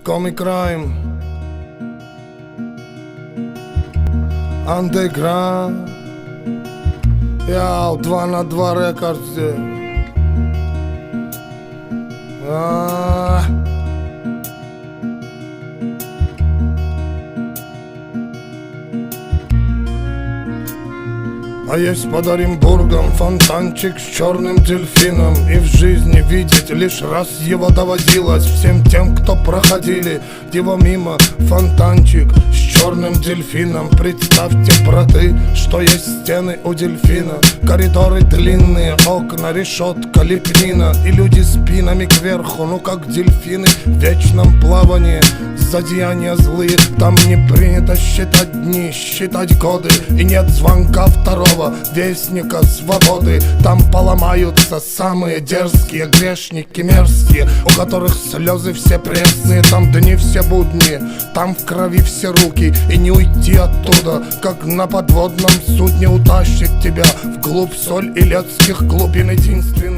Comic Crime, Underground, яу, 2 на 2 рекордс. А есть под Оренбургом фонтанчик с черным дельфином, и в жизни видеть лишь раз его доводилось всем тем, кто проходили его мимо. Фонтанчик с черным дельфином. Представьте, браты, что есть стены у дельфина, коридоры длинные, окна, решетка, лепнина, и люди спинами кверху, ну как дельфины в вечном плавании. Злодеяния злые, там не принято считать дни, считать годы, и нет звонка второго вестника свободы. Там поломаются самые дерзкие грешники мерзкие, у которых слезы все пресные. Там дни все будни, там в крови все руки, и не уйти оттуда, как на подводном судне утащит тебя вглубь соль илецких глубин единственных.